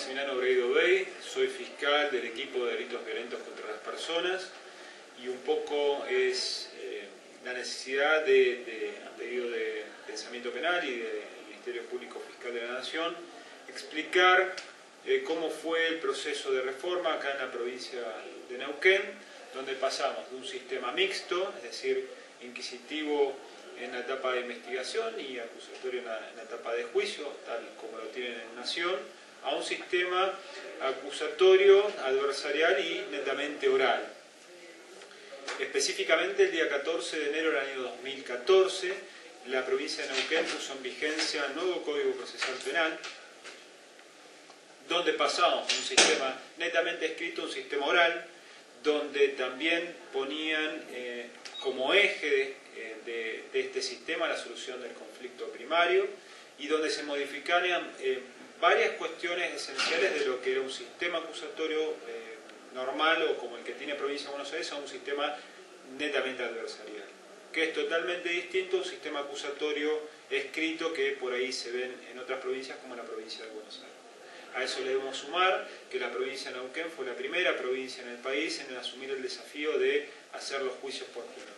Maximiliano Breido Bey, soy fiscal del equipo de delitos violentos contra las personas y un poco es la necesidad a pedido de Pensamiento Penal y del Ministerio Público Fiscal de la Nación, explicar cómo fue el proceso de reforma acá en la provincia de Neuquén, donde pasamos de un sistema mixto, es decir, inquisitivo en la etapa de investigación y acusatorio en la etapa de juicio, tal como lo tienen en Nación, a un sistema acusatorio, adversarial y netamente oral. Específicamente el día 14 de enero del año 2014, la provincia de Neuquén puso en vigencia el nuevo Código Procesal Penal, donde pasamos de un sistema netamente escrito a un sistema oral, donde también ponían como eje de este sistema la solución del conflicto primario y donde se modificarían varias cuestiones esenciales de lo que era un sistema acusatorio normal o como el que tiene Provincia de Buenos Aires a un sistema netamente adversarial, que es totalmente distinto a un sistema acusatorio escrito que por ahí se ven en otras provincias como la provincia de Buenos Aires. A eso le debemos sumar que la provincia de Neuquén fue la primera provincia en el país en asumir el desafío de hacer los juicios por jurado.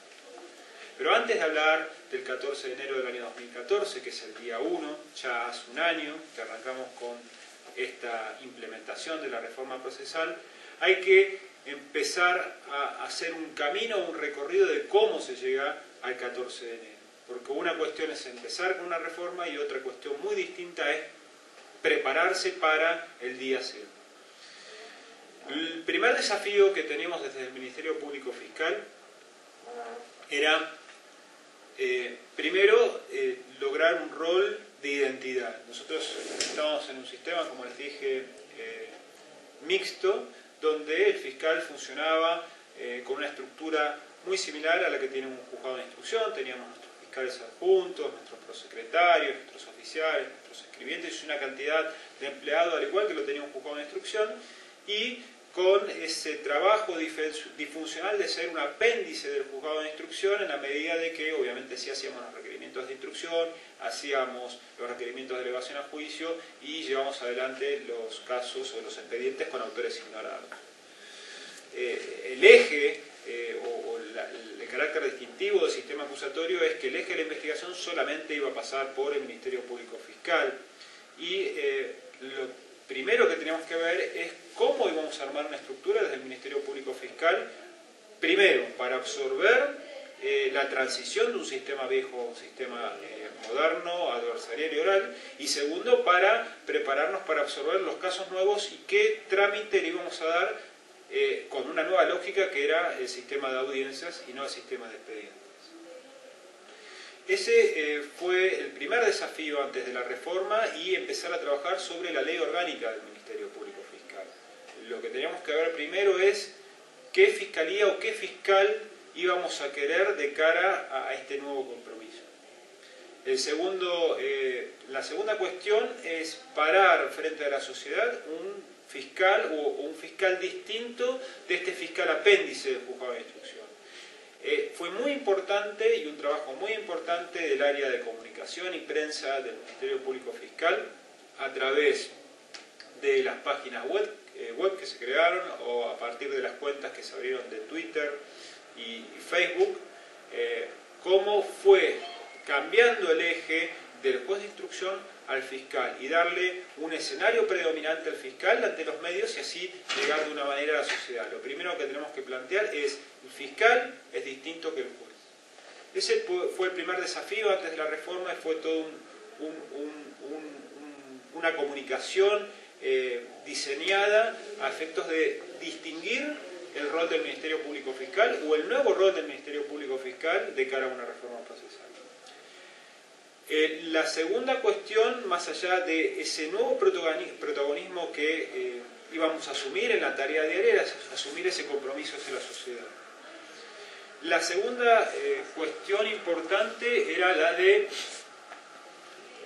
Pero antes de hablar del 14 de enero del año 2014, que es el día 1, ya hace un año que arrancamos con esta implementación de la reforma procesal, hay que empezar a hacer un camino, un recorrido de cómo se llega al 14 de enero. Porque una cuestión es empezar con una reforma y otra cuestión muy distinta es prepararse para el día 0. El primer desafío que teníamos desde el Ministerio Público Fiscal era, primero, lograr un rol de identidad. Nosotros estamos en un sistema, como les dije, mixto, donde el fiscal funcionaba con una estructura muy similar a la que tiene un juzgado de instrucción. Teníamos nuestros fiscales adjuntos, nuestros prosecretarios, nuestros oficiales, nuestros escribientes y una cantidad de empleados al igual que lo tenía un juzgado de instrucción, y con ese trabajo disfuncional de ser un apéndice del juzgado de instrucción en la medida de que obviamente sí hacíamos los requerimientos de instrucción, hacíamos los requerimientos de elevación a juicio y llevamos adelante los casos o los expedientes con autores ignorados. El eje el carácter distintivo del sistema acusatorio es que el eje de la investigación solamente iba a pasar por el Ministerio Público Fiscal y lo primero que teníamos que ver es cómo íbamos a armar una estructura desde el Ministerio Público Fiscal, primero para absorber la transición de un sistema viejo a un sistema moderno, adversarial y oral, y segundo para prepararnos para absorber los casos nuevos y qué trámite le íbamos a dar con una nueva lógica que era el sistema de audiencias y no el sistema de expedientes. Ese fue el primer desafío antes de la reforma y empezar a trabajar sobre la ley orgánica del Ministerio Público Fiscal. Lo que teníamos que ver primero es qué fiscalía o qué fiscal íbamos a querer de cara a este nuevo compromiso. La segunda cuestión es parar frente a la sociedad un fiscal o un fiscal distinto de este fiscal apéndice del juzgado de instrucción. Fue muy importante y un trabajo muy importante del área de comunicación y prensa del Ministerio Público Fiscal a través de las páginas web que se crearon o a partir de las cuentas que se abrieron de Twitter y Facebook, cómo fue cambiando el eje del juez de instrucción al fiscal y darle un escenario predominante al fiscal ante los medios y así llegar de una manera a la sociedad. Lo primero que tenemos que plantear es el fiscal es distinto que el juez. Ese fue el primer desafío antes de la reforma y fue todo una comunicación diseñada a efectos de distinguir el rol del Ministerio Público Fiscal o el nuevo rol del Ministerio Público Fiscal de cara a una reforma procesal. La segunda cuestión, más allá de ese nuevo protagonismo que íbamos a asumir en la tarea diaria, era asumir ese compromiso hacia la sociedad. La segunda cuestión importante era la de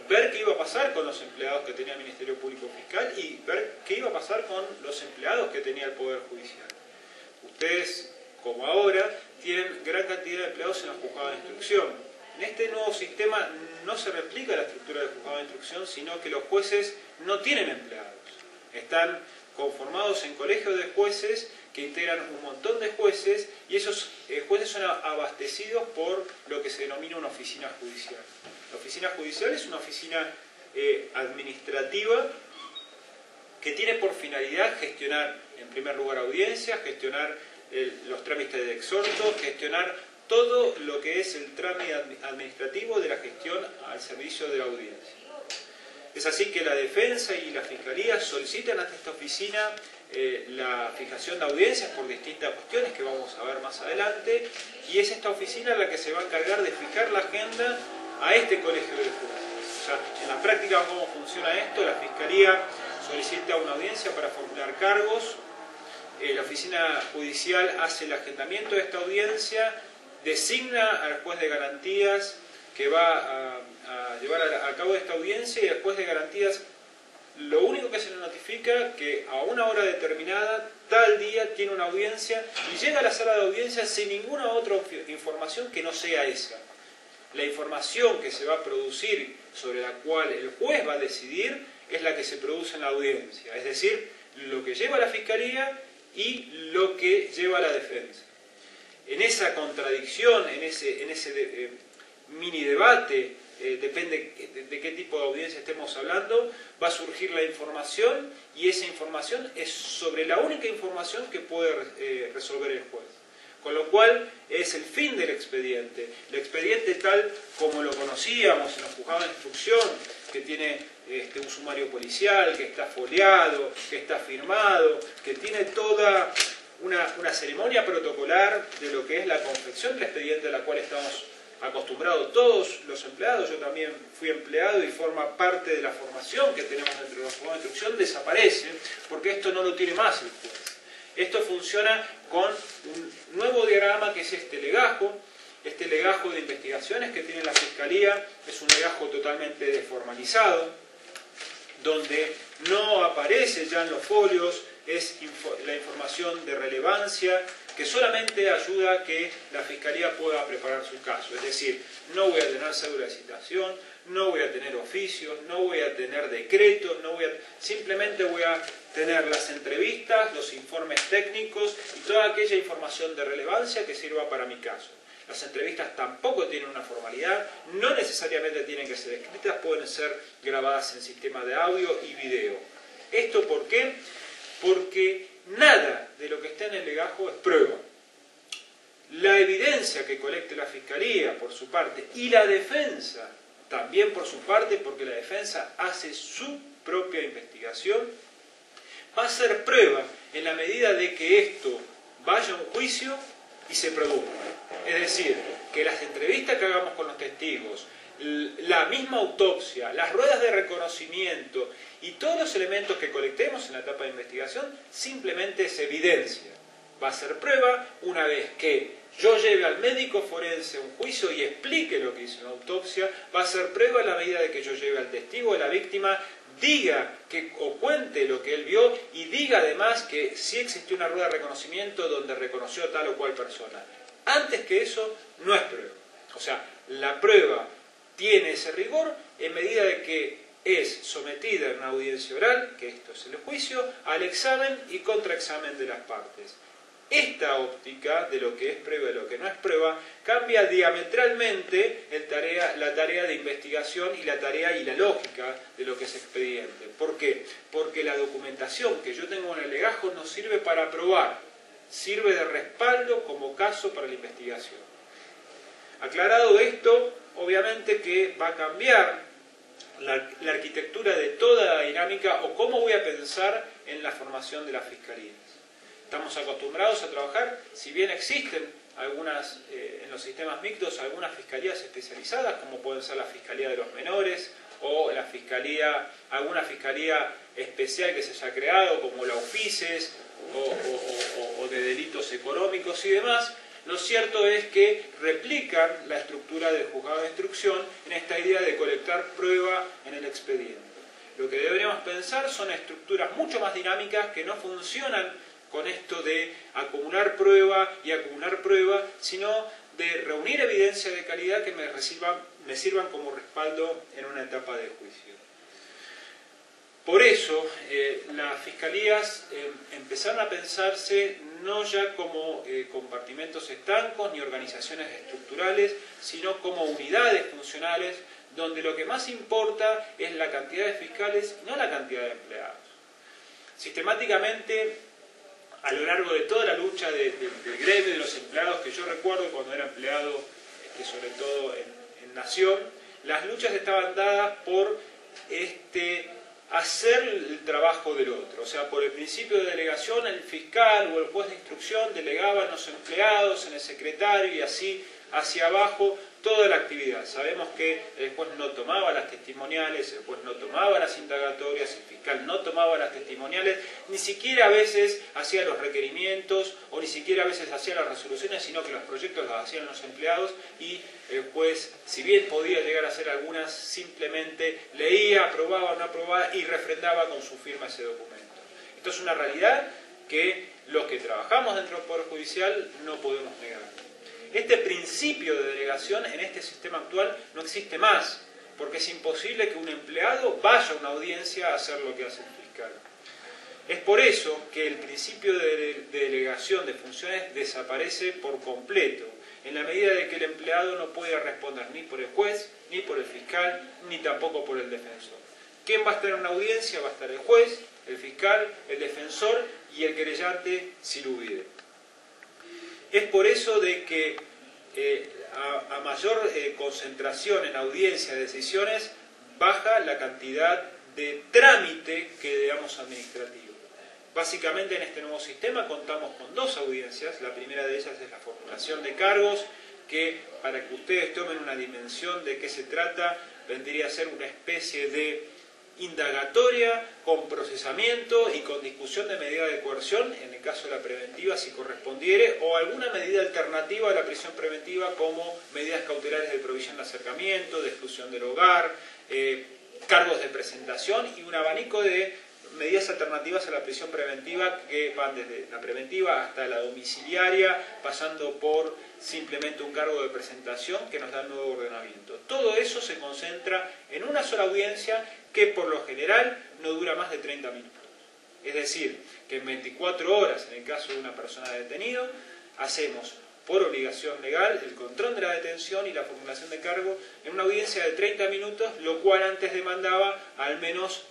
ver qué iba a pasar con los empleados que tenía el Ministerio Público Fiscal y ver qué iba a pasar con los empleados que tenía el Poder Judicial. Ustedes, como ahora, tienen gran cantidad de empleados en los juzgados de instrucción. En este nuevo sistema no se replica la estructura del juzgado de instrucción, sino que los jueces no tienen empleados. Están conformados en colegios de jueces que integran un montón de jueces y esos jueces son abastecidos por lo que se denomina una oficina judicial. La oficina judicial es una oficina administrativa que tiene por finalidad gestionar, en primer lugar, audiencias, gestionar los trámites de exhorto, gestionar todo lo que es el trámite administrativo de la gestión al servicio de la audiencia. Es así que la defensa y la fiscalía solicitan ante esta oficina la fijación de audiencias por distintas cuestiones que vamos a ver más adelante, y es esta oficina la que se va a encargar de fijar la agenda a este colegio de jueces. O sea, en la práctica, ¿cómo funciona esto? La fiscalía solicita una audiencia para formular cargos, la oficina judicial hace el agendamiento de esta audiencia, designa al juez de garantías que va a llevar a cabo esta audiencia, y el juez de garantías lo único que se le notifica que a una hora determinada, tal día, tiene una audiencia y llega a la sala de audiencia sin ninguna otra información que no sea esa. La información que se va a producir, sobre la cual el juez va a decidir, es la que se produce en la audiencia, es decir, lo que lleva la fiscalía y lo que lleva la defensa. En esa contradicción, en ese mini debate, depende de qué tipo de audiencia estemos hablando, va a surgir la información, y esa información es sobre la única información que puede resolver el juez. Con lo cual es el fin del expediente. El expediente tal como lo conocíamos en los juzgados de instrucción, que tiene un sumario policial, que está foliado, que está firmado, que tiene toda una ceremonia protocolar de lo que es la confección del expediente, a la cual estamos acostumbrados todos los empleados. Yo también fui empleado y forma parte de la formación que tenemos dentro de los juzgados de instrucción, desaparece, porque esto no lo tiene más el juez. Esto funciona con un nuevo diagrama, que es este legajo de investigaciones que tiene la Fiscalía. Es un legajo totalmente desformalizado, donde no aparece ya en los folios, es la información de relevancia que solamente ayuda a que la Fiscalía pueda preparar su caso. Es decir, no voy a tener cédula de citación, no voy a tener oficios, no voy a tener decretos, simplemente voy a tener las entrevistas, los informes técnicos y toda aquella información de relevancia que sirva para mi caso. Las entrevistas tampoco tienen una formalidad, no necesariamente tienen que ser escritas, pueden ser grabadas en sistema de audio y video. ¿Esto por qué? Porque nada de lo que está en el legajo es prueba. La evidencia que colecte la Fiscalía, por su parte, y la defensa también por su parte, porque la defensa hace su propia investigación, va a ser prueba en la medida de que esto vaya a un juicio y se produzca. Es decir, que las entrevistas que hagamos con los testigos, la misma autopsia, las ruedas de reconocimiento y todos los elementos que colectemos en la etapa de investigación, simplemente se evidencia. Va a ser prueba una vez que yo lleve al médico forense a un juicio y explique lo que hizo una autopsia. Va a ser prueba en la medida de que yo lleve al testigo de la víctima, diga o cuente lo que él vio, y diga además que sí existió una rueda de reconocimiento donde reconoció a tal o cual persona. Antes que eso, no es prueba. O sea, la prueba tiene ese rigor en medida de que es sometida en una audiencia oral, que esto es el juicio, al examen y contraexamen de las partes. Esta óptica de lo que es prueba y lo que no es prueba cambia diametralmente la tarea de investigación y la tarea y la lógica de lo que es expediente. ¿Por qué? Porque la documentación que yo tengo en el legajo no sirve para probar, sirve de respaldo como caso para la investigación. Aclarado esto, obviamente que va a cambiar la arquitectura de toda la dinámica, o cómo voy a pensar en la formación de las fiscalías. Estamos acostumbrados a trabajar, si bien existen algunas, en los sistemas mixtos, algunas fiscalías especializadas, como pueden ser la Fiscalía de los Menores, o alguna fiscalía especial que se haya creado, como la UFICES, o de delitos económicos y demás. Lo cierto es que replican la estructura del juzgado de instrucción en esta idea de colectar prueba en el expediente. Lo que deberíamos pensar son estructuras mucho más dinámicas que no funcionan con esto de acumular prueba y acumular prueba, sino de reunir evidencia de calidad que me sirvan como respaldo en una etapa de juicio. Por eso, las fiscalías empezaron a pensarse no ya como compartimentos estancos ni organizaciones estructurales, sino como unidades funcionales, donde lo que más importa es la cantidad de fiscales y no la cantidad de empleados. Sistemáticamente, a lo largo de toda la lucha del gremio de los empleados, que yo recuerdo cuando era empleado, sobre todo en Nación, las luchas estaban dadas por hacer el trabajo del otro. O sea, por el principio de delegación, el fiscal o el juez de instrucción delegaba en los empleados, en el secretario y así hacia abajo toda la actividad. Sabemos que el juez no tomaba las testimoniales, el juez no tomaba las indagatorias, el fiscal no tomaba las testimoniales, ni siquiera a veces hacía los requerimientos o ni siquiera a veces hacía las resoluciones, sino que los proyectos los hacían los empleados y el juez, si bien podía llegar a hacer algunas, simplemente leía, aprobaba o no aprobaba y refrendaba con su firma ese documento. Esto es una realidad que los que trabajamos dentro del Poder Judicial no podemos negar. Este principio de delegación en este sistema actual no existe más, porque es imposible que un empleado vaya a una audiencia a hacer lo que hace el fiscal. Es por eso que el principio de delegación de funciones desaparece por completo, en la medida de que el empleado no puede responder ni por el juez, ni por el fiscal, ni tampoco por el defensor. ¿Quién va a estar en una audiencia? Va a estar el juez, el fiscal, el defensor y el querellante si lo hubiere. Es por eso de que a mayor concentración en audiencia de decisiones, baja la cantidad de trámite que digamos administrativo. Básicamente en este nuevo sistema contamos con 2 audiencias. La primera de ellas es la formulación de cargos, que para que ustedes tomen una dimensión de qué se trata, vendría a ser una especie de indagatoria con procesamiento y con discusión de medida de coerción, en el caso de la preventiva si correspondiere, o alguna medida alternativa a la prisión preventiva como medidas cautelares de provisión de acercamiento, de exclusión del hogar, cargos de presentación y un abanico de medidas alternativas a la prisión preventiva que van desde la preventiva hasta la domiciliaria, pasando por simplemente un cargo de presentación que nos da el nuevo ordenamiento. Todo eso se concentra en una sola audiencia que por lo general no dura más de 30 minutos. Es decir, que en 24 horas, en el caso de una persona detenida, hacemos por obligación legal el control de la detención y la formulación de cargo en una audiencia de 30 minutos, lo cual antes demandaba al menos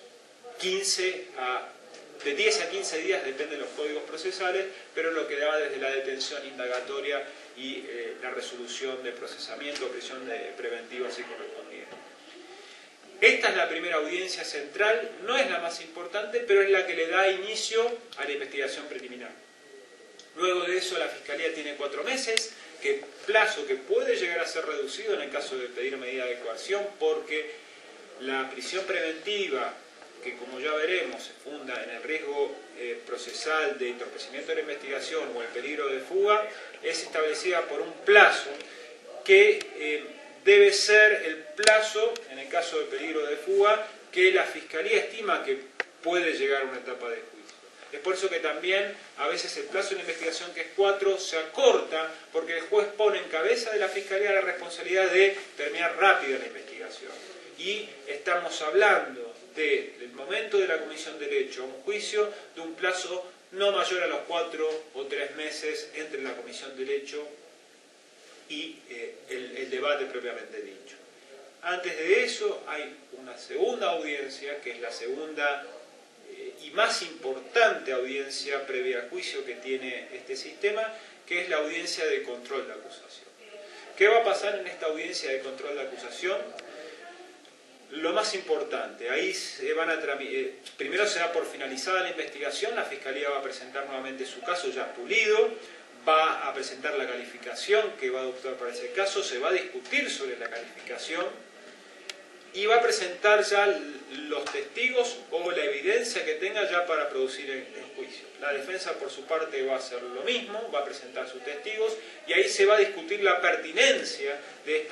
de 10 a 15 días, depende de los códigos procesales, pero lo que daba desde la detención indagatoria y la resolución de procesamiento o prisión preventiva si correspondía. Esta es la primera audiencia central, no es la más importante, pero es la que le da inicio a la investigación preliminar. Luego de eso la Fiscalía tiene 4 meses, plazo que puede llegar a ser reducido en el caso de pedir medida de coerción, porque la prisión preventiva, que como ya veremos se funda en el riesgo procesal de entorpecimiento de la investigación o el peligro de fuga, es establecida por un plazo que debe ser el plazo, en el caso del peligro de fuga, que la Fiscalía estima que puede llegar a una etapa de juicio. Es por eso que también a veces el plazo de la investigación, que es 4, se acorta porque el juez pone en cabeza de la Fiscalía la responsabilidad de terminar rápido la investigación. Y estamos hablando del momento de la comisión del hecho a un juicio de un plazo no mayor a los 4 o 3 meses entre la comisión del hecho y el debate propiamente dicho. Antes de eso hay una segunda audiencia, que es la segunda y más importante audiencia previa al juicio que tiene este sistema, que es la audiencia de control de acusación. ¿Qué va a pasar en esta audiencia de control de acusación? Lo más importante, ahí primero se da por finalizada la investigación, la Fiscalía va a presentar nuevamente su caso ya pulido, va a presentar la calificación que va a adoptar para ese caso, se va a discutir sobre la calificación y va a presentar ya los testigos o la evidencia que tenga ya para producir el juicio. La defensa por su parte va a hacer lo mismo, va a presentar sus testigos y ahí se va a discutir la pertinencia de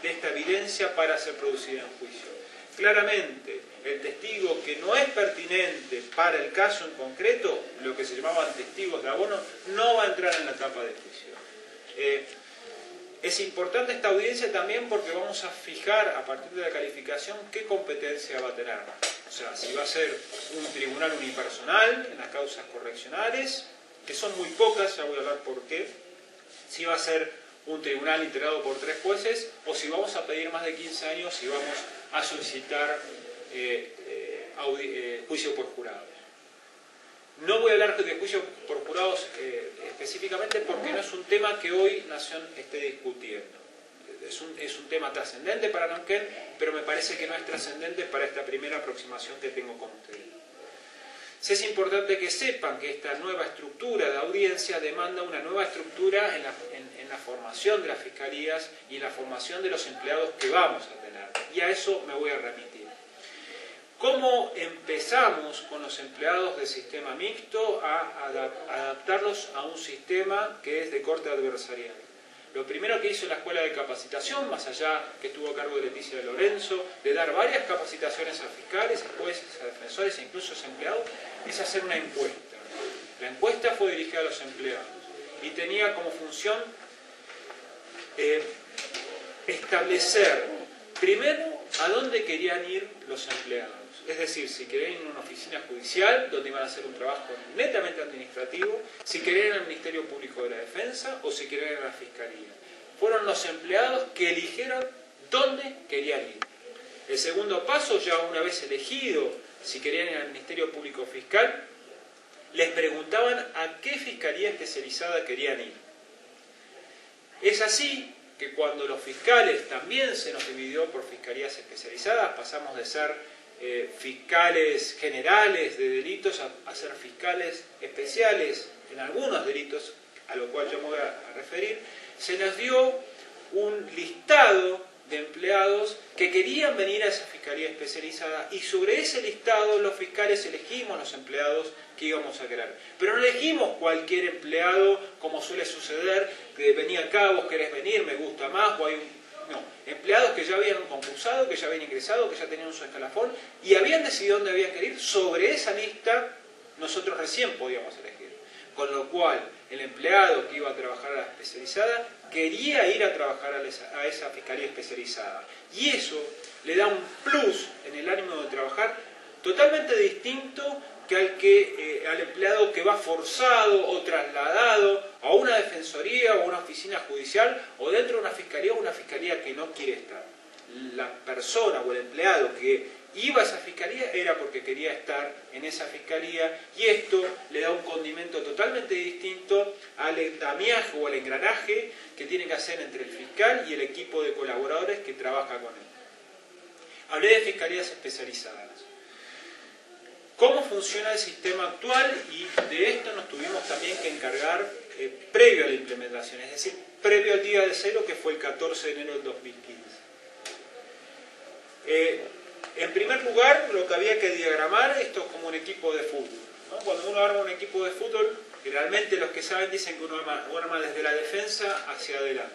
esta evidencia para ser producida en juicio. Claramente, el testigo que no es pertinente para el caso en concreto, lo que se llamaban testigos de abono, no va a entrar en la etapa de juicio. Es importante esta audiencia también porque vamos a fijar a partir de la calificación qué competencia va a tener. O sea, si va a ser un tribunal unipersonal en las causas correccionales, que son muy pocas, ya voy a hablar por qué. Si va a ser un tribunal integrado por 3 jueces, o si vamos a pedir más de 15 años y vamos a solicitar juicio por jurados. No voy a hablar de juicio por jurados específicamente porque no es un tema que hoy Nación esté discutiendo. Es un tema trascendente para Neuquén, pero me parece que no es trascendente para esta primera aproximación que tengo con ustedes. Sí es importante que sepan que esta nueva estructura de audiencia demanda una nueva estructura en la formación de las fiscalías y en la formación de los empleados que vamos a tener. Y a eso me voy a remitir. ¿Cómo empezamos con los empleados del sistema mixto a adaptarlos a un sistema que es de corte adversarial? Lo primero que hizo la Escuela de Capacitación, más allá que estuvo a cargo de Leticia de Lorenzo, de dar varias capacitaciones a fiscales, a jueces, a defensores e incluso a empleados, es hacer una encuesta. La encuesta fue dirigida a los empleados y tenía como función establecer, primero, a dónde querían ir los empleados. Es decir, si querían ir a una oficina judicial, donde iban a hacer un trabajo netamente administrativo, si querían ir al Ministerio Público de la Defensa o si querían ir a la Fiscalía. Fueron los empleados que eligieron dónde querían ir. El segundo paso, ya una vez elegido si querían ir al Ministerio Público Fiscal, les preguntaban a qué fiscalía especializada querían ir. Es así que cuando los fiscales también se nos dividió por fiscalías especializadas, pasamos de ser fiscales generales de delitos a ser fiscales especiales en algunos delitos, a lo cual yo me voy a referir, se nos dio un listado de empleados que querían venir a esa fiscalía especializada y sobre ese listado los fiscales elegimos los empleados que íbamos a querer. Pero no elegimos cualquier empleado como suele suceder, que venía acá, vos querés venir, me gusta más, o hay un... No, empleados que ya habían concursado, que ya habían ingresado, que ya tenían su escalafón y habían decidido dónde habían que ir. Sobre esa lista nosotros recién podíamos elegir. Con lo cual, el empleado que iba a trabajar a la especializada quería ir a trabajar a esa fiscalía especializada. Y eso le da un plus en el ánimo de trabajar totalmente distinto que al empleado que va forzado o trasladado a una defensoría o una oficina judicial o dentro de una fiscalía que no quiere estar. La persona o el empleado que iba a esa fiscalía era porque quería estar en esa fiscalía y esto le da un condimento totalmente distinto al endamiaje o al engranaje que tiene que hacer entre el fiscal y el equipo de colaboradores que trabaja con él. Hablé de fiscalías especializadas. ¿Cómo funciona el sistema actual? Y de esto nos tuvimos también que encargar previo a la implementación, es decir, previo al día de cero que fue el 14 de enero del 2015. En primer lugar, lo que había que diagramar, esto es como un equipo de fútbol, ¿no? Cuando uno arma un equipo de fútbol, generalmente los que saben dicen que uno arma desde la defensa hacia adelante.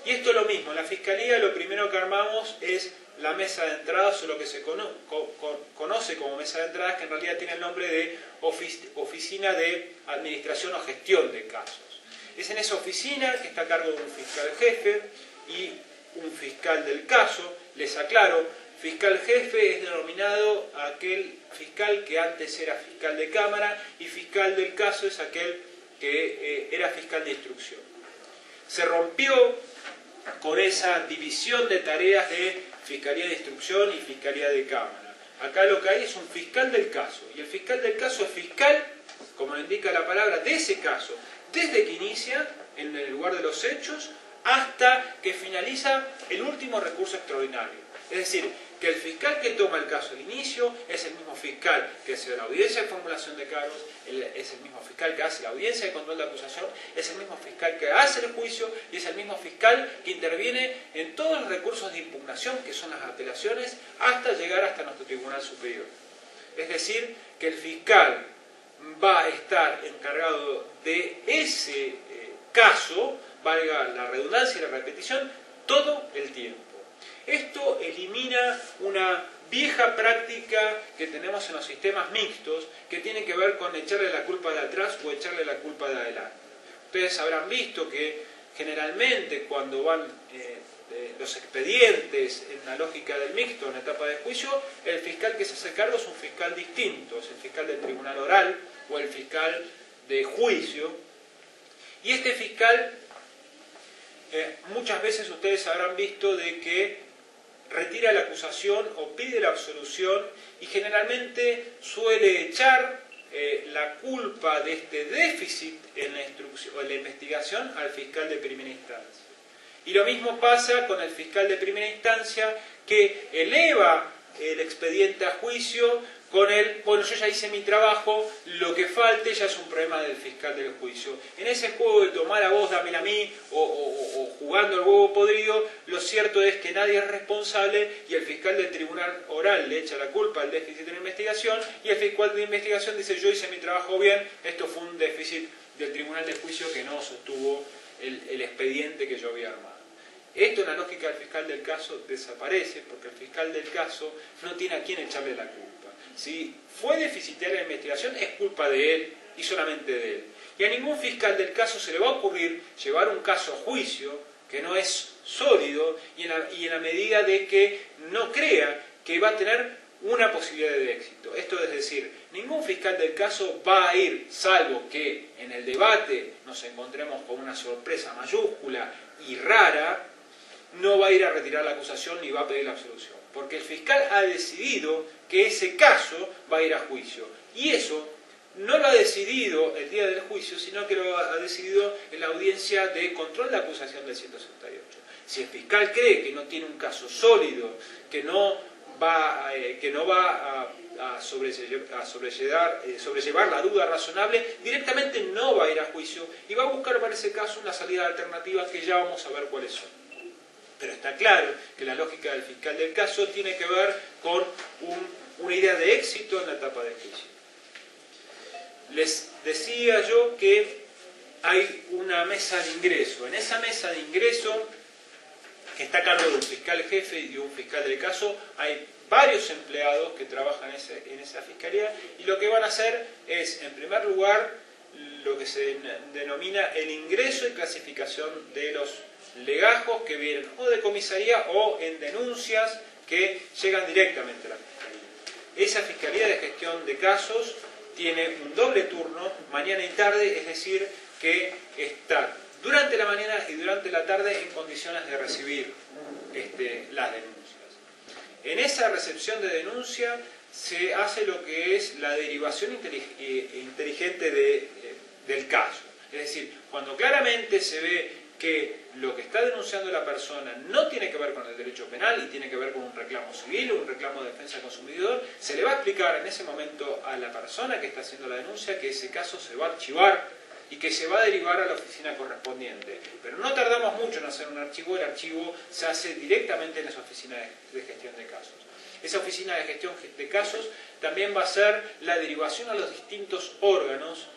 Y esto es lo mismo, en la Fiscalía lo primero que armamos es la mesa de entradas, o lo que se conoce como mesa de entradas, que en realidad tiene el nombre de Oficina de Administración o Gestión de Casos. Es en esa oficina que está a cargo de un fiscal jefe y un fiscal del caso. Les aclaro, fiscal jefe es denominado aquel fiscal que antes era fiscal de cámara y fiscal del caso es aquel que era fiscal de instrucción. Se rompió con esa división de tareas de Fiscalía de Instrucción y Fiscalía de Cámara. Acá lo que hay es un fiscal del caso, y el fiscal del caso es fiscal, como lo indica la palabra, de ese caso, desde que inicia en el lugar de los hechos hasta que finaliza el último recurso extraordinario. Es decir, que el fiscal que toma el caso al inicio es el mismo fiscal que hace la audiencia de formulación de cargos, es el mismo fiscal que hace la audiencia de control de acusación, es el mismo fiscal que hace el juicio y es el mismo fiscal que interviene en todos los recursos de impugnación, que son las apelaciones, hasta llegar hasta nuestro Tribunal Superior. Es decir, que el fiscal va a estar encargado de ese caso, valga la redundancia y la repetición, todo el tiempo. Esto elimina una vieja práctica que tenemos en los sistemas mixtos que tiene que ver con echarle la culpa de atrás o echarle la culpa de adelante. Ustedes habrán visto que generalmente cuando van los expedientes en la lógica del mixto, en la etapa de juicio, el fiscal que se hace cargo es un fiscal distinto, es el fiscal del tribunal oral o el fiscal de juicio. Y este fiscal, muchas veces ustedes habrán visto de que retira la acusación o pide la absolución y generalmente suele echar la culpa de este déficit en la instrucción o en la investigación al fiscal de primera instancia. Y lo mismo pasa con el fiscal de primera instancia que eleva el expediente a juicio con el, bueno, yo ya hice mi trabajo, lo que falte ya es un problema del fiscal del juicio. En ese juego de tomar a vos, dámela a mí, o jugando el huevo podrido, lo cierto es que nadie es responsable y el fiscal del tribunal oral le echa la culpa al déficit en la investigación y el fiscal de investigación dice yo hice mi trabajo bien, esto fue un déficit del tribunal de juicio que no sostuvo el expediente que yo había armado. Esto en la lógica del fiscal del caso desaparece porque el fiscal del caso no tiene a quién echarle la culpa. Si fue deficitaria la investigación es culpa de él y solamente de él. Y a ningún fiscal del caso se le va a ocurrir llevar un caso a juicio que no es sólido y en la medida de que no crea que va a tener una posibilidad de éxito. Esto es decir, ningún fiscal del caso va a ir, salvo que en el debate nos encontremos con una sorpresa mayúscula y rara, no va a ir a retirar la acusación ni va a pedir la absolución. Porque el fiscal ha decidido que ese caso va a ir a juicio. Y eso no lo ha decidido el día del juicio, sino que lo ha decidido en la audiencia de control de acusación del 168. Si el fiscal cree que no tiene un caso sólido, que no va a sobrellevar la duda razonable, directamente no va a ir a juicio y va a buscar para ese caso una salida alternativa que ya vamos a ver cuáles son. Pero está claro que la lógica del fiscal del caso tiene que ver con una idea de éxito en la etapa de juicio. Les decía yo que hay una mesa de ingreso. En esa mesa de ingreso, que está a cargo de un fiscal jefe y de un fiscal del caso, hay varios empleados que trabajan en esa fiscalía y lo que van a hacer es, en primer lugar, lo que se denomina el ingreso y clasificación de los legajos que vienen o de comisaría o en denuncias que llegan directamente a la fiscalía. Esa fiscalía de gestión de casos tiene un doble turno, mañana y tarde, es decir, que está durante la mañana y durante la tarde en condiciones de recibir las denuncias. En esa recepción de denuncia se hace lo que es la derivación inteligente del caso. Es decir, cuando claramente se ve que lo que está denunciando la persona no tiene que ver con el derecho penal y tiene que ver con un reclamo civil o un reclamo de defensa del consumidor, se le va a explicar en ese momento a la persona que está haciendo la denuncia que ese caso se va a archivar y que se va a derivar a la oficina correspondiente. Pero no tardamos mucho en hacer un archivo, el archivo se hace directamente en esa oficina de gestión de casos. Esa oficina de gestión de casos también va a ser la derivación a los distintos órganos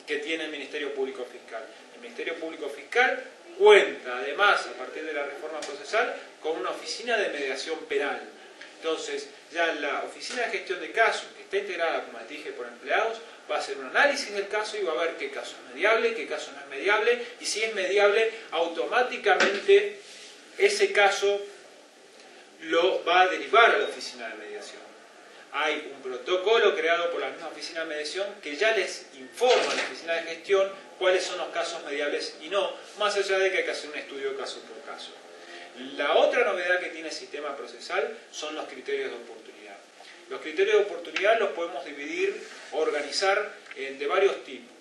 que tiene el Ministerio Público Fiscal. El Ministerio Público Fiscal cuenta, además, a partir de la reforma procesal, con una oficina de mediación penal. Entonces, ya la oficina de gestión de casos, que está integrada, como les dije, por empleados, va a hacer un análisis del caso y va a ver qué caso es mediable, qué caso no es mediable, y si es mediable, automáticamente ese caso lo va a derivar a la oficina de mediación. Hay un protocolo creado por la misma oficina de mediación que ya les informa a la oficina de gestión cuáles son los casos mediables y no, más allá de que hay que hacer un estudio caso por caso. La otra novedad que tiene el sistema procesal son los criterios de oportunidad. Los criterios de oportunidad los podemos dividir o organizar de varios tipos.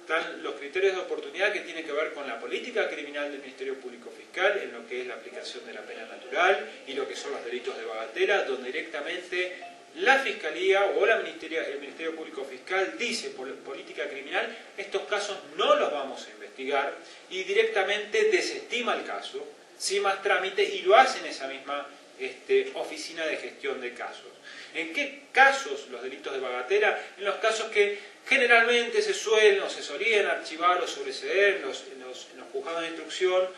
Están los criterios de oportunidad que tienen que ver con la política criminal del Ministerio Público Fiscal, en lo que es la aplicación de la pena natural y lo que son los delitos de bagatela, donde directamente la Fiscalía o el Ministerio Público Fiscal dice por política criminal, estos casos no los vamos a investigar y directamente desestima el caso, sin más trámite, y lo hace en esa misma oficina de gestión de casos. ¿En qué casos los delitos de bagatela? En los casos que generalmente se suelen o se solían archivar o sobreseer en los juzgados de instrucción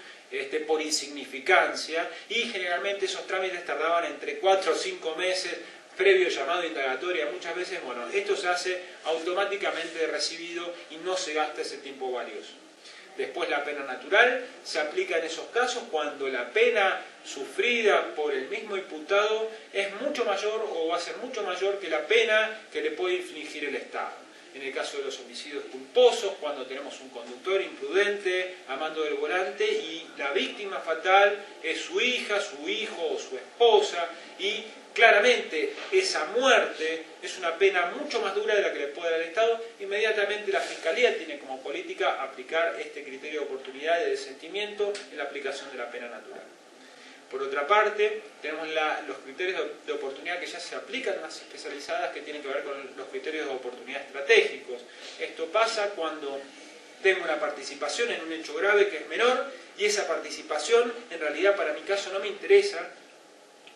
por insignificancia, y generalmente esos trámites tardaban entre 4 o 5 meses, previo llamado indagatoria, muchas veces, bueno, esto se hace automáticamente recibido y no se gasta ese tiempo valioso. Después la pena natural se aplica en esos casos cuando la pena sufrida por el mismo imputado es mucho mayor o va a ser mucho mayor que la pena que le puede infligir el Estado. En el caso de los homicidios culposos, cuando tenemos un conductor imprudente a mando del volante y la víctima fatal es su hija, su hijo o su esposa, y claramente esa muerte es una pena mucho más dura de la que le puede dar el Estado, inmediatamente la Fiscalía tiene como política aplicar este criterio de oportunidad y de desistimiento en la aplicación de la pena natural. Por otra parte, tenemos los criterios de oportunidad que ya se aplican en las especializadas, que tienen que ver con los criterios de oportunidad estratégicos. Esto pasa cuando tengo una participación en un hecho grave que es menor y esa participación en realidad para mi caso no me interesa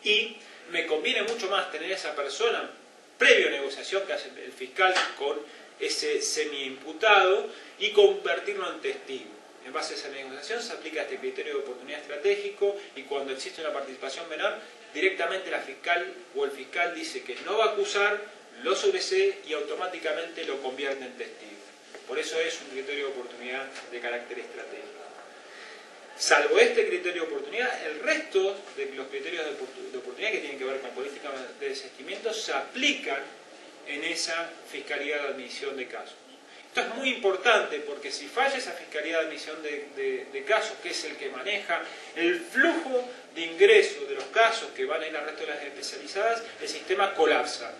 y me conviene mucho más tener a esa persona previo a negociación que hace el fiscal con ese semi-imputado y convertirlo en testigo. En base a esa negociación se aplica este criterio de oportunidad estratégico y cuando existe una participación menor, directamente la fiscal o el fiscal dice que no va a acusar, lo sobresee y automáticamente lo convierte en testigo. Por eso es un criterio de oportunidad de carácter estratégico. Salvo este criterio de oportunidad, el resto de los criterios de oportunidad que tienen que ver con política de desistimiento se aplican en esa Fiscalía de Admisión de Casos. Esto es muy importante porque si falla esa Fiscalía de Admisión de Casos, que es el que maneja el flujo de ingreso de los casos que van a ir al resto de las especializadas, el sistema colapsa.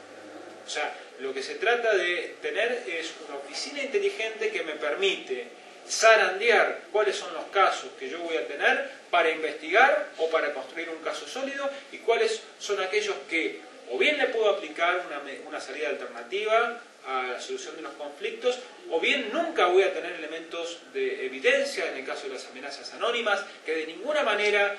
O sea, lo que se trata de tener es una oficina inteligente que me permite zarandear cuáles son los casos que yo voy a tener para investigar o para construir un caso sólido y cuáles son aquellos que o bien le puedo aplicar una salida alternativa a la solución de los conflictos, o bien nunca voy a tener elementos de evidencia, en el caso de las amenazas anónimas, que de ninguna manera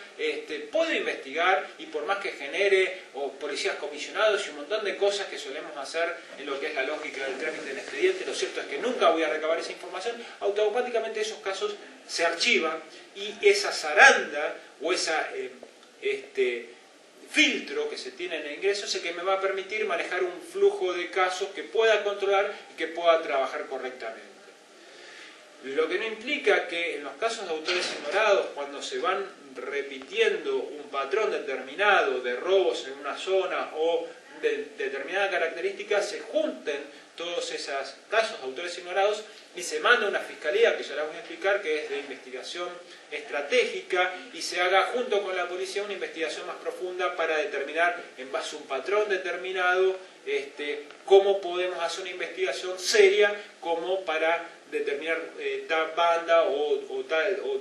puedo investigar y por más que genere o policías comisionados y un montón de cosas que solemos hacer en lo que es la lógica del trámite del expediente, lo cierto es que nunca voy a recabar esa información, automáticamente esos casos se archivan y esa zaranda o esa filtro que se tiene en el ingreso es el que me va a permitir manejar un flujo de casos que pueda controlar y que pueda trabajar correctamente. Lo que no implica que en los casos de autores ignorados, cuando se van repitiendo un patrón determinado de robos en una zona o de determinada característica, se junten todos esos casos de autores ignorados y se manda una fiscalía, que ya la voy a explicar, que es de investigación estratégica, y se haga junto con la policía una investigación más profunda para determinar, en base a un patrón determinado, cómo podemos hacer una investigación seria como para determinar tal banda o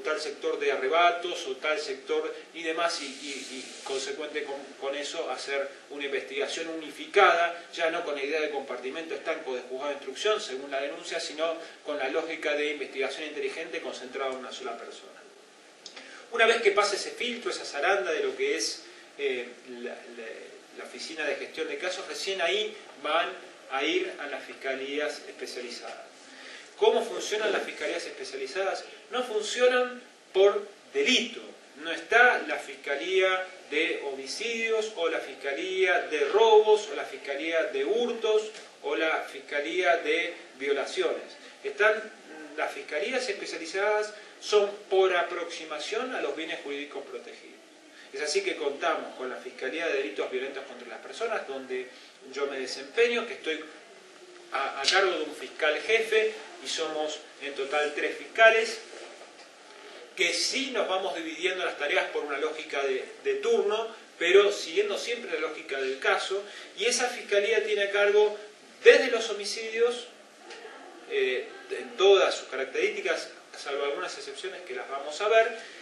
tal sector de arrebatos o tal sector y demás y consecuente con eso hacer una investigación unificada, ya no con la idea de compartimento estanco de juzgado de instrucción según la denuncia, sino con la lógica de investigación inteligente concentrada en una sola persona. Una vez que pase ese filtro, esa zaranda de lo que es la oficina de gestión de casos, recién ahí van a ir a las fiscalías especializadas. ¿Cómo funcionan las fiscalías especializadas? No funcionan por delito. No está la fiscalía de homicidios o la fiscalía de robos o la fiscalía de hurtos o la fiscalía de violaciones. Las fiscalías especializadas son por aproximación a los bienes jurídicos protegidos. Es así que contamos con la Fiscalía de Delitos Violentos contra las Personas, donde yo me desempeño, que estoy a cargo de un fiscal jefe y somos en total 3 fiscales, que sí nos vamos dividiendo las tareas por una lógica de turno, pero siguiendo siempre la lógica del caso, y esa fiscalía tiene a cargo desde los homicidios, en todas sus características, salvo algunas excepciones que las vamos a ver,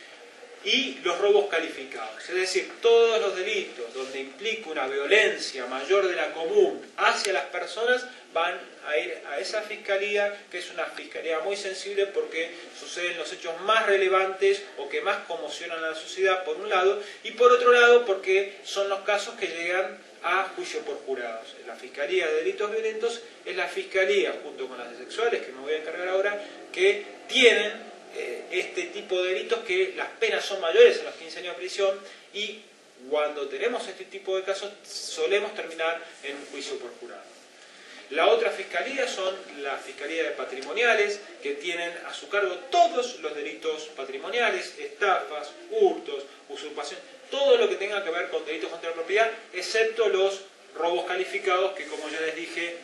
y los robos calificados. Es decir, todos los delitos donde implica una violencia mayor de la común hacia las personas van a ir a esa fiscalía, que es una fiscalía muy sensible porque suceden los hechos más relevantes o que más conmocionan a la sociedad, por un lado, y por otro lado porque son los casos que llegan a juicio por jurados. La Fiscalía de Delitos Violentos es la fiscalía, junto con las de sexuales, que me voy a encargar ahora, que tienen este tipo de delitos que las penas son mayores a los 15 años de prisión y cuando tenemos este tipo de casos solemos terminar en juicio por jurado. La otra fiscalía son la fiscalía de patrimoniales, que tienen a su cargo todos los delitos patrimoniales, estafas, hurtos, usurpación, todo lo que tenga que ver con delitos contra la propiedad, excepto los robos calificados, que como ya les dije,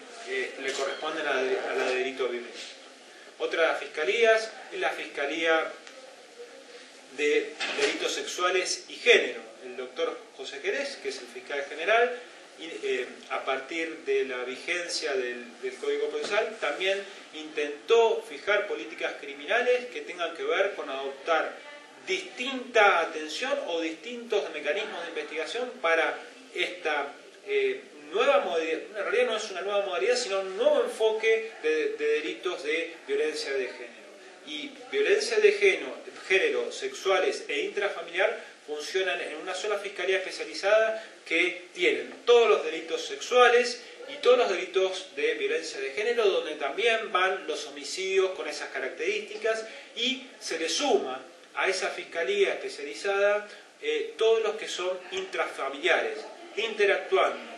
le corresponden a la de delito violento. Otra de las fiscalías es la fiscalía de delitos sexuales y género. El doctor José Querés, que es el fiscal general, a partir de la vigencia del Código Procesal, también intentó fijar políticas criminales que tengan que ver con adoptar distinta atención o distintos mecanismos de investigación para esta nueva modalidad. En realidad no es una nueva modalidad, sino un nuevo enfoque de delitos de violencia de género. Y violencia de género, sexuales e intrafamiliar funcionan en una sola fiscalía especializada que tienen todos los delitos sexuales y todos los delitos de violencia de género, donde también van los homicidios con esas características, y se le suma a esa fiscalía especializada todos los que son intrafamiliares, interactuando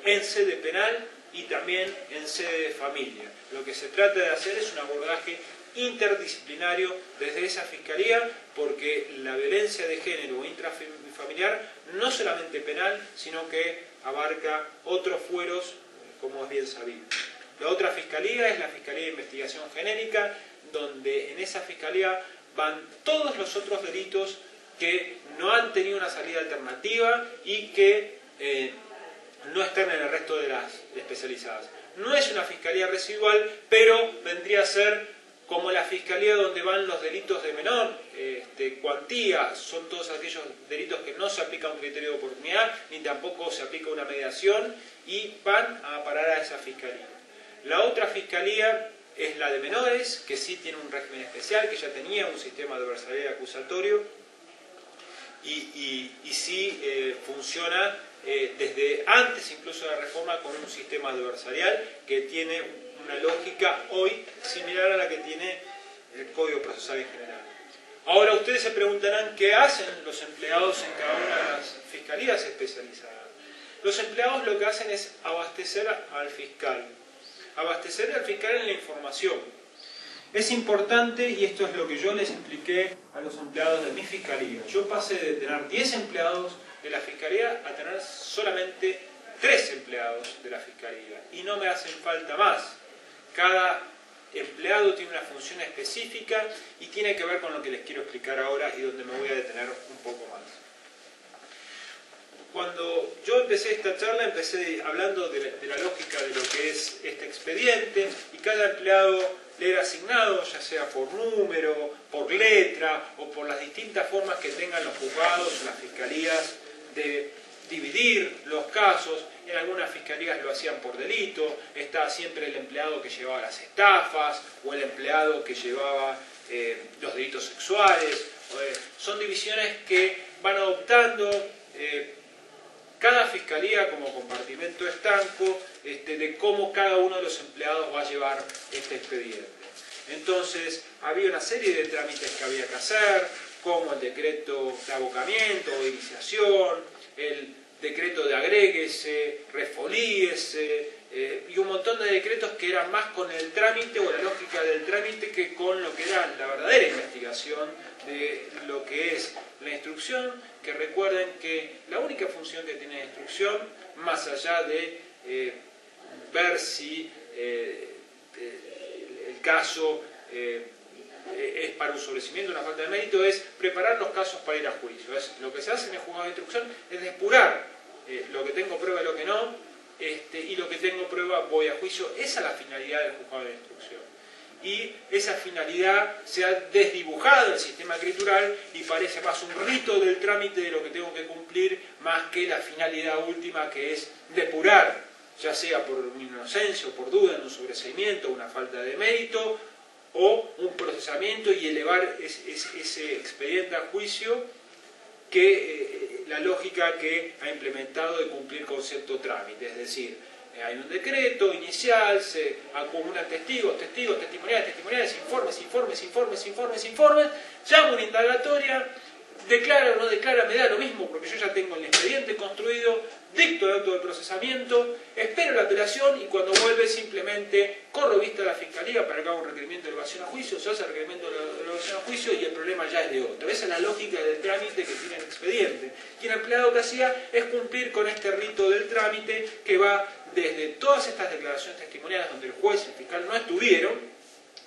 en sede penal y también en sede de familia. Lo que se trata de hacer es un abordaje interdisciplinario desde esa fiscalía, porque la violencia de género o intrafamiliar no solamente penal, sino que abarca otros fueros, como es bien sabido. La otra fiscalía es la Fiscalía de Investigación Genérica, donde en esa fiscalía van todos los otros delitos que no han tenido una salida alternativa y que no están en el resto de las especializadas. No es una fiscalía residual, pero vendría a ser como la fiscalía donde van los delitos de menor cuantía. Son todos aquellos delitos que no se aplica un criterio de oportunidad, ni tampoco se aplica una mediación, y van a parar a esa fiscalía. La otra fiscalía es la de menores, que sí tiene un régimen especial, que ya tenía un sistema de adversarial acusatorio, y sí funciona desde antes incluso de la reforma con un sistema adversarial que tiene una lógica hoy similar a la que tiene el Código Procesal en general. Ahora ustedes se preguntarán qué hacen los empleados en cada una de las fiscalías especializadas. Los empleados lo que hacen es abastecer al fiscal en la información. Es importante, y esto es lo que yo les expliqué a los empleados de mi fiscalía. Yo pasé de tener 10 empleados de la fiscalía a tener solamente 3 empleados de la fiscalía, y no me hacen falta más. Cada empleado tiene una función específica y tiene que ver con lo que les quiero explicar ahora y donde me voy a detener un poco más. Cuando yo empecé esta charla, empecé hablando de la lógica de lo que es este expediente, y cada empleado le era asignado, ya sea por número, por letra o por las distintas formas que tengan los juzgados, las fiscalías, de dividir los casos. En algunas fiscalías lo hacían por delito, estaba siempre el empleado que llevaba las estafas o el empleado que llevaba los delitos sexuales. Son divisiones que van adoptando cada fiscalía como compartimento estanco de cómo cada uno de los empleados va a llevar este expediente. Entonces había una serie de trámites que había que hacer, como el decreto de abocamiento o iniciación, el decreto de agréguese, refolíese, y un montón de decretos que eran más con el trámite o la lógica del trámite que con lo que era la verdadera investigación de lo que es la instrucción, que recuerden que la única función que tiene la instrucción, más allá de ver si el caso es para un sobrecimiento, una falta de mérito, es preparar los casos para ir a juicio. Lo que se hace en el juzgado de instrucción es depurar lo que tengo prueba y lo que no, y lo que tengo prueba voy a juicio. Esa es la finalidad del juzgado de instrucción. Y esa finalidad se ha desdibujado el sistema escritural y parece más un rito del trámite de lo que tengo que cumplir, más que la finalidad última, que es depurar, ya sea por una inocencia o por duda en un sobreseimiento, una falta de mérito, o un procesamiento y elevar ese expediente a juicio, que la lógica que ha implementado de cumplir con cierto trámite. Es decir, hay un decreto inicial, se acumulan testigos, testimoniales, informes, llama una indagatoria, declara o no declara, me da lo mismo porque yo ya tengo el expediente construido, dicto el auto de procesamiento, espero la apelación y cuando vuelve simplemente corro vista a la fiscalía para que haga un requerimiento de elevación a juicio, se hace el requerimiento de elevación a juicio y el problema ya es de otro. Esa es la lógica del trámite que tiene el expediente. Y el empleado que hacía es cumplir con este rito del trámite que va desde todas estas declaraciones testimoniales donde el juez y el fiscal no estuvieron,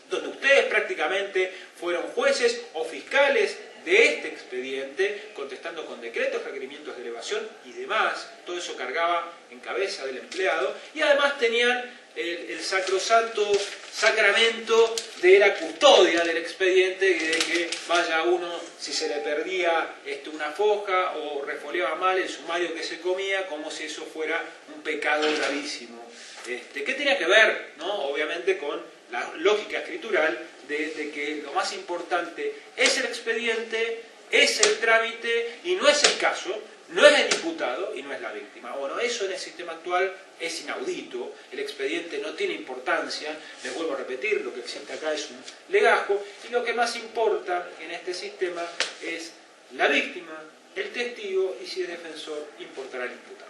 donde ustedes prácticamente fueron jueces o fiscales de este expediente, contestando con decretos, requerimientos de elevación y demás. Todo eso cargaba en cabeza del empleado y además tenían el sacrosanto sacramento de la custodia del expediente, de que vaya uno, si se le perdía una foja o refoleaba mal el sumario que se comía, como si eso fuera un pecado gravísimo. ¿Qué tenía que ver, ¿no? Obviamente con la lógica escritural de que lo más importante es el expediente, es el trámite y no es el caso, no es el imputado y no es la víctima. Bueno, eso en el sistema actual es inaudito, el expediente no tiene importancia, les vuelvo a repetir, lo que existe acá es un legajo y lo que más importa en este sistema es la víctima, el testigo y si es defensor, importará el imputado.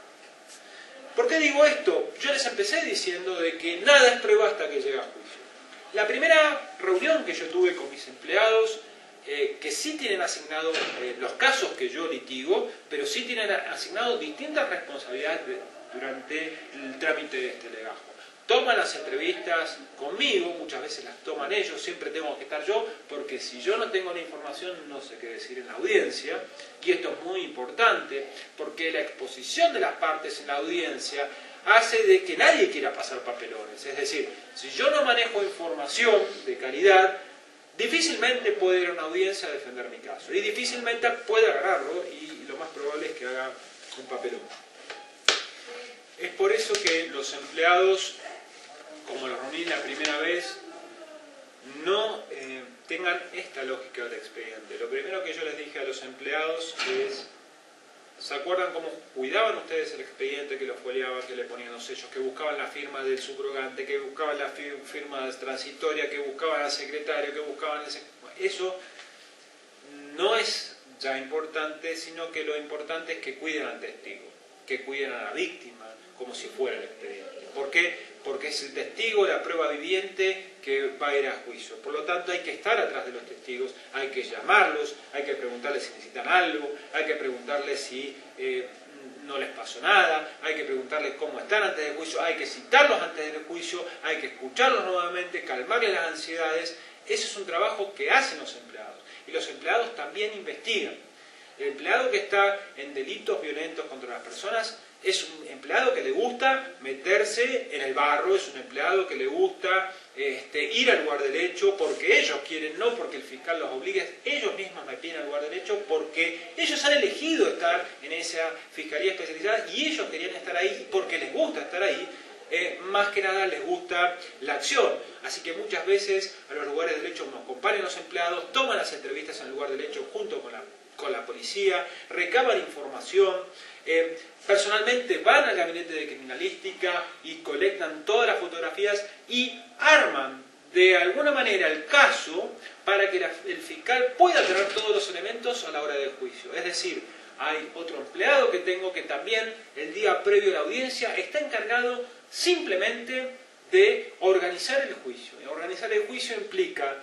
¿Por qué digo esto? Yo les empecé diciendo de que nada es prueba hasta que llega a juicio. La primera reunión que yo tuve con mis empleados, que sí tienen asignado los casos que yo litigo, pero sí tienen asignado distintas responsabilidades durante el trámite de este legajo. Toman las entrevistas conmigo, muchas veces las toman ellos, siempre tengo que estar yo, porque si yo no tengo la información no sé qué decir en la audiencia, y esto es muy importante, porque la exposición de las partes en la audiencia hace de que nadie quiera pasar papelones. Es decir, si yo no manejo información de calidad, difícilmente puedo ir a una audiencia a defender mi caso, y difícilmente puede agarrarlo, y lo más probable es que haga un papelón. Es por eso que los empleados, como los reuní la primera vez, no tengan esta lógica del expediente. Lo primero que yo les dije a los empleados es, ¿se acuerdan cómo cuidaban ustedes el expediente, que lo foliaban, que le ponían los sellos, que buscaban la firma del subrogante, que buscaban la firma transitoria, que buscaban al secretario, que buscaban eso no es ya importante, sino que lo importante es que cuiden al testigo, que cuiden a la víctima, como si fuera el expediente. ¿Por qué? Porque es el testigo, la prueba viviente, que va a ir a juicio. Por lo tanto, hay que estar atrás de los testigos, hay que llamarlos, hay que preguntarles si necesitan algo, hay que preguntarles si no les pasó nada, hay que preguntarles cómo están antes del juicio, hay que citarlos antes del juicio, hay que escucharlos nuevamente, calmarles las ansiedades. Ese es un trabajo que hacen los empleados. Y los empleados también investigan. El empleado que está en delitos violentos contra las personas es un empleado que le gusta meterse en el barro, es un empleado que le gusta ir al lugar del hecho porque ellos quieren, no porque el fiscal los obligue, ellos mismos me piden al lugar del hecho porque ellos han elegido estar en esa fiscalía especializada y ellos querían estar ahí porque les gusta estar ahí, más que nada les gusta la acción. Así que muchas veces a los lugares del hecho nos acompañan los empleados, toman las entrevistas en el lugar del hecho junto con la policía, recaban información, personalmente van al gabinete de criminalística y colectan todas las fotografías y arman de alguna manera el caso para que el fiscal pueda tener todos los elementos a la hora del juicio. Es decir, hay otro empleado que tengo que también el día previo a la audiencia está encargado simplemente de organizar el juicio. Organizar el juicio implica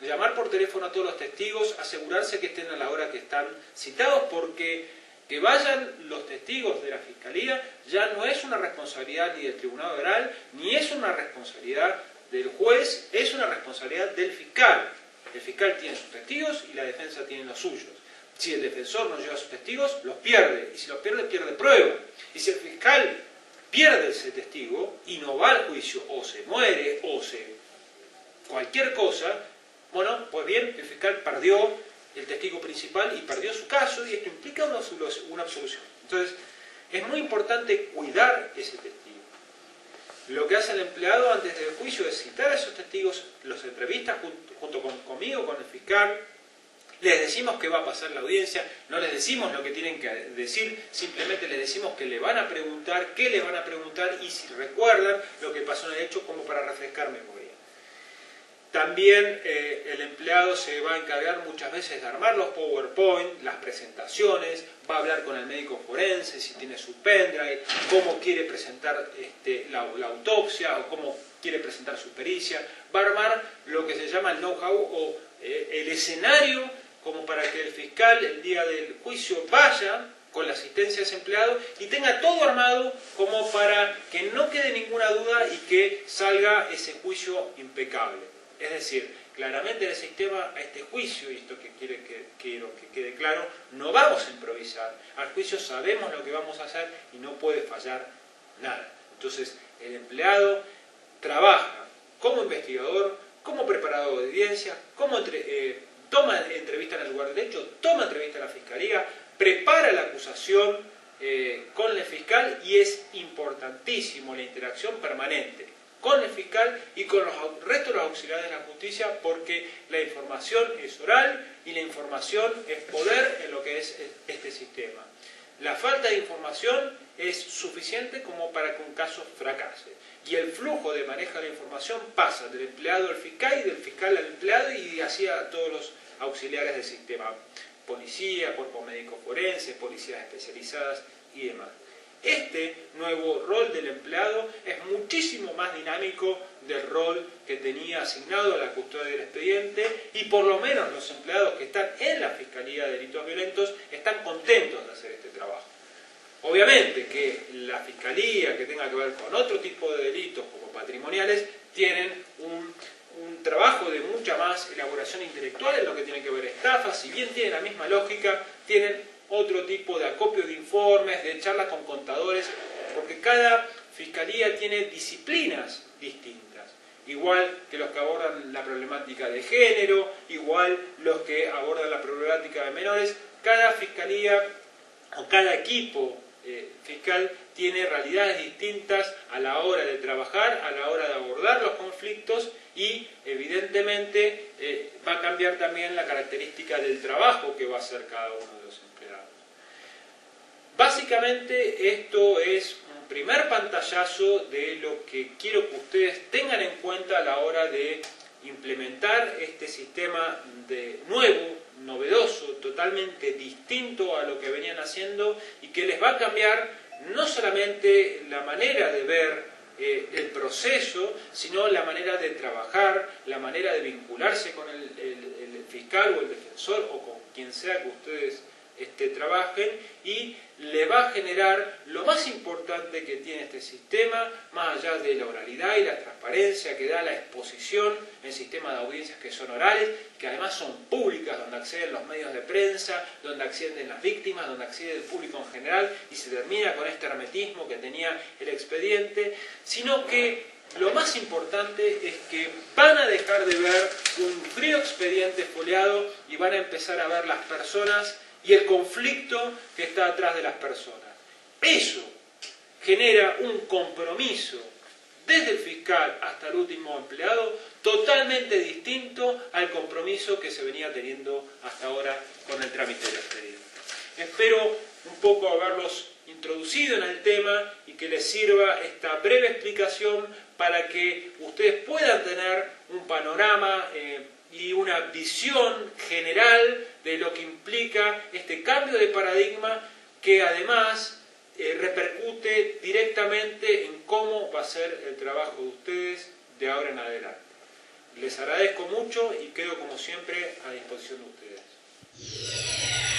llamar por teléfono a todos los testigos, asegurarse que estén a la hora que están citados, porque que vayan los testigos de la Fiscalía ya no es una responsabilidad ni del Tribunal Oral, ni es una responsabilidad del juez, es una responsabilidad del fiscal. El fiscal tiene sus testigos y la defensa tiene los suyos. Si el defensor no lleva sus testigos, los pierde, y si los pierde, pierde prueba. Y si el fiscal pierde ese testigo y no va al juicio, o se muere, o cualquier cosa, bueno, pues bien, el fiscal perdió el testigo principal y perdió su caso, y esto implica una absolución. Entonces, es muy importante cuidar ese testigo. Lo que hace el empleado antes del juicio es citar a esos testigos, los entrevista junto conmigo, con el fiscal, les decimos que va a pasar la audiencia, no les decimos lo que tienen que decir, simplemente les decimos que le van a preguntar, qué le van a preguntar y si recuerdan lo que pasó en el hecho como para refrescar memoria. También el empleado se va a encargar muchas veces de armar los PowerPoint, las presentaciones, va a hablar con el médico forense si tiene su pendrive, cómo quiere presentar la autopsia o cómo quiere presentar su pericia, va a armar lo que se llama el know-how o el escenario como para que el fiscal el día del juicio vaya con la asistencia de ese empleado y tenga todo armado como para que no quede ninguna duda y que salga ese juicio impecable. Es decir, claramente en el sistema a este juicio, y esto que quiero que quede claro, no vamos a improvisar. Al juicio sabemos lo que vamos a hacer y no puede fallar nada. Entonces, el empleado trabaja como investigador, como preparador de audiencia, toma entrevista en el lugar del hecho, toma entrevista en la fiscalía, prepara la acusación con el fiscal y es importantísimo la interacción permanente con el fiscal y con los restos de los auxiliares de la justicia, porque la información es oral y la información es poder en lo que es este sistema. La falta de información es suficiente como para que un caso fracase. Y el flujo de manejo de la información pasa del empleado al fiscal y del fiscal al empleado y así a todos los auxiliares del sistema. Policía, cuerpo médico forense, policías especializadas y demás. Este nuevo rol del empleado es muchísimo más dinámico del rol que tenía asignado a la custodia del expediente y por lo menos los empleados que están en la Fiscalía de Delitos Violentos están contentos de hacer este trabajo. Obviamente que la Fiscalía que tenga que ver con otro tipo de delitos como patrimoniales tienen un trabajo de mucha más elaboración intelectual en lo que tiene que ver estafas, si bien tienen la misma lógica, tienen otro tipo de acopio de informes, de charlas con contadores, porque cada fiscalía tiene disciplinas distintas. Igual que los que abordan la problemática de género, igual los que abordan la problemática de menores, cada fiscalía o cada equipo fiscal tiene realidades distintas a la hora de trabajar, a la hora de abordar los conflictos y evidentemente va a cambiar también la característica del trabajo que va a hacer cada uno de los empleados. Básicamente esto es un primer pantallazo de lo que quiero que ustedes tengan en cuenta a la hora de implementar este sistema nuevo, novedoso, totalmente distinto a lo que venían haciendo y que les va a cambiar no solamente la manera de ver el proceso, sino la manera de trabajar, la manera de vincularse con el fiscal o el defensor o con quien sea que ustedes trabajen, y le va a generar lo más importante que tiene este sistema, más allá de la oralidad y la transparencia que da la exposición en sistemas de audiencias que son orales, que además son públicas, donde acceden los medios de prensa, donde acceden las víctimas, donde accede el público en general, y se termina con este hermetismo que tenía el expediente, sino que lo más importante es que van a dejar de ver un frío expediente foliado y van a empezar a ver las personas y el conflicto que está atrás de las personas. Eso genera un compromiso desde el fiscal hasta el último empleado totalmente distinto al compromiso que se venía teniendo hasta ahora con el trámite del expediente. Espero un poco haberlos introducido en el tema y que les sirva esta breve explicación para que ustedes puedan tener un panorama y una visión general de lo que implica este cambio de paradigma, que además repercute directamente en cómo va a ser el trabajo de ustedes de ahora en adelante. Les agradezco mucho y quedo como siempre a disposición de ustedes.